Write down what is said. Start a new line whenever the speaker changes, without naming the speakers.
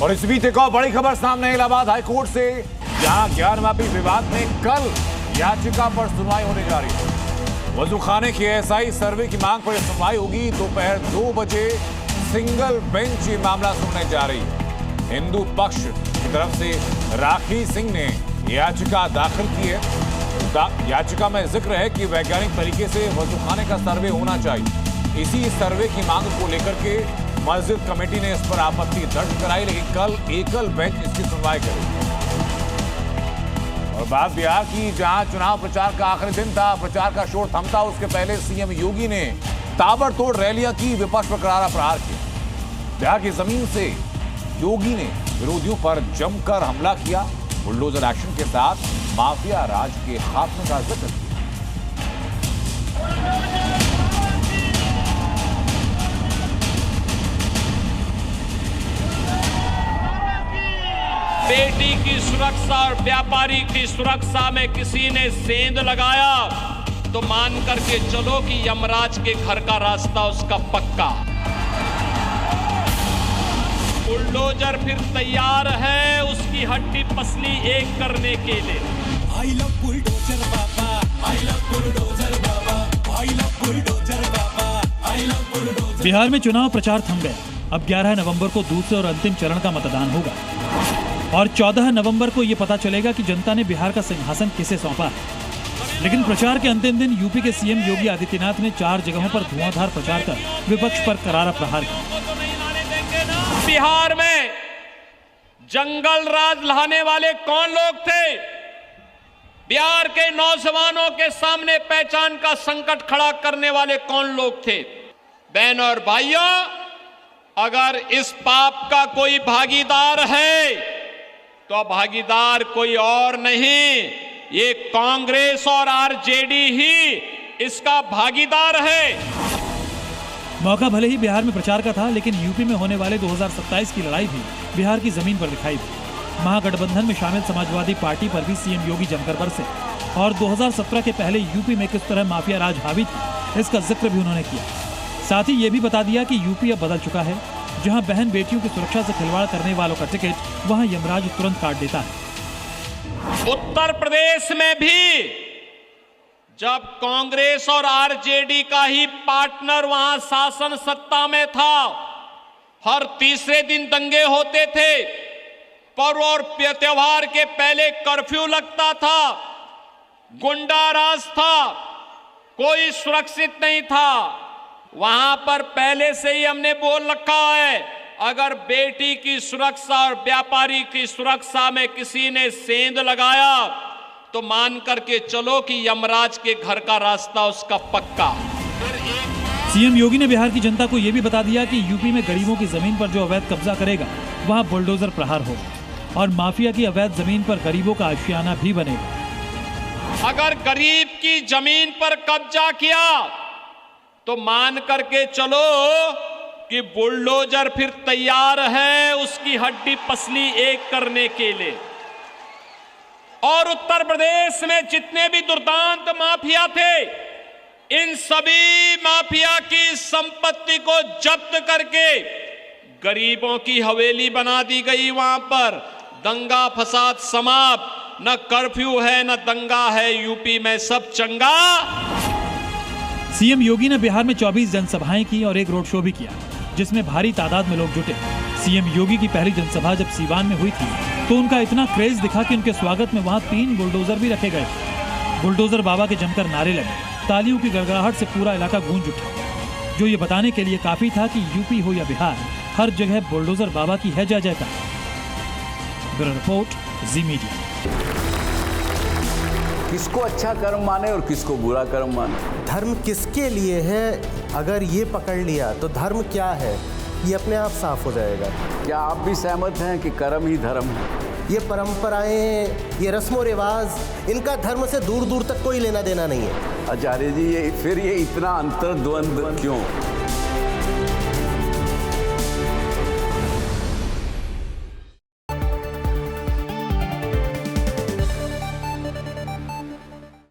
और इस बीच एक और बड़ी खबर सामने इलाहाबाद हाईकोर्ट से, जहां ज्ञानवापी विवाद में कल याचिका पर सुनवाई होने जा रही है। वजूखाने के एएसआई सर्वे की मांग पर सुनवाई होगी। दोपहर 2 बजे सिंगल बेंच ये मामला सुनने जा रही है। हिंदू पक्ष की तरफ से राखी सिंह ने याचिका दाखिल की है। याचिका में जिक्र है कि वैज्ञानिक तरीके से वजूखाने का सर्वे होना चाहिए। इसी सर्वे की मांग को लेकर के मस्जिद कमेटी ने इस पर आपत्ति दर्ज कराई, लेकिन कल एकल बेंच इसकी सुनवाई करेगी। और बात बिहार की, जहां चुनाव प्रचार का आखिरी दिन था, प्रचार का शोर थमता उसके पहले सीएम योगी ने ताबड़तोड़ रैलियां की, विपक्ष पर करारा प्रहार किया। बिहार की जमीन से योगी ने विरोधियों पर जमकर हमला किया। बुलडोजर एक्शन के साथ माफिया राज के खात्मे का जिक्र किया।
बेटी की सुरक्षा और व्यापारी की सुरक्षा में किसी ने सेंध लगाया तो मान करके चलो कि यमराज के घर का रास्ता उसका पक्का। बुलडोजर फिर तैयार है उसकी हड्डी पसली एक करने के लिए।
I love bulldozer Baba, I love bulldozer Baba, I love bulldozer Baba, I love bulldozer।
Bihar में चुनाव प्रचार थम गया। अब 11 नवंबर को दूसरे और अंतिम चरण का मतदान होगा और 14 नवंबर को यह पता चलेगा कि जनता ने बिहार का सिंहासन किसे सौंपा है। लेकिन प्रचार के अंतिम दिन यूपी के सीएम योगी आदित्यनाथ ने 4 जगहों पर धुआंधार प्रचार कर विपक्ष पर करारा प्रहार किया।
बिहार में जंगल राज लाने वाले कौन लोग थे? बिहार के नौजवानों के सामने पहचान का संकट खड़ा करने वाले कौन लोग थे? बहनों और भाइयों, अगर इस पाप का कोई भागीदार है तो भागीदार कोई और नहीं, ये कांग्रेस और आरजेडी ही इसका भागीदार है।
मौका भले ही बिहार में प्रचार का था, लेकिन यूपी में होने वाले 2027 की लड़ाई भी बिहार की जमीन पर दिखाई दी। महागठबंधन में शामिल समाजवादी पार्टी पर भी सीएम योगी जमकर बरसे और 2017 के पहले यूपी में किस तरह माफिया राज हावी था, इसका जिक्र भी उन्होंने किया। साथ ही ये भी बता दिया कि यूपी अब बदल चुका है। जहां बहन बेटियों की सुरक्षा से खिलवाड़ करने वालों का टिकट वहां यमराज तुरंत काट देता है।
उत्तर प्रदेश में भी जब कांग्रेस और आरजेडी का ही पार्टनर वहां शासन सत्ता में था, हर तीसरे दिन दंगे होते थे, पर्व और त्योहार के पहले कर्फ्यू लगता था, गुंडा राज था, कोई सुरक्षित नहीं था। वहां पर पहले से ही हमने बोल रखा है, अगर बेटी की सुरक्षा और व्यापारी की सुरक्षा में किसी ने सेंध लगाया तो मान करके चलो कि यमराज के घर का रास्ता उसका पक्का।
सीएम योगी ने बिहार की जनता को यह भी बता दिया कि यूपी में गरीबों की जमीन पर जो अवैध कब्जा करेगा वहां बुलडोजर प्रहार होगा और माफिया की अवैध जमीन पर गरीबों का आशियाना भी बनेगा।
अगर गरीब की जमीन पर कब्जा किया तो मान करके चलो कि बुलडोजर फिर तैयार है उसकी हड्डी पसली एक करने के लिए। और उत्तर प्रदेश में जितने भी दुर्दांत माफिया थे, इन सभी माफिया की संपत्ति को जब्त करके गरीबों की हवेली बना दी गई। वहां पर दंगा फसाद समाप्त, न कर्फ्यू है न दंगा है, यूपी में सब चंगा।
सीएम योगी ने बिहार में 24 जनसभाएं की और एक रोड शो भी किया, जिसमें भारी तादाद में लोग जुटे। सीएम योगी की पहली जनसभा जब सीवान में हुई थी तो उनका इतना क्रेज दिखा कि उनके स्वागत में वहां 3 बुलडोजर भी रखे गए। बुलडोजर बाबा के जमकर नारे लगे, तालियों की गड़गड़ाहट से पूरा इलाका गूंज उठा, जो ये बताने के लिए काफी था कि यूपी हो या बिहार, हर जगह बुलडोजर बाबा की है जय जयकार। ब्यूरो रिपोर्ट, जी मीडिया।
किसको अच्छा कर्म माने और किसको बुरा कर्म माने?
धर्म किसके लिए है, अगर ये पकड़ लिया तो धर्म क्या है ये अपने आप साफ हो जाएगा।
क्या आप भी सहमत हैं कि कर्म ही धर्म है?
ये परंपराएं, ये रस्मो रिवाज, इनका धर्म से दूर दूर तक कोई लेना देना नहीं है।
आचार्य जी, ये इतना अंतर्द्वंद क्यों?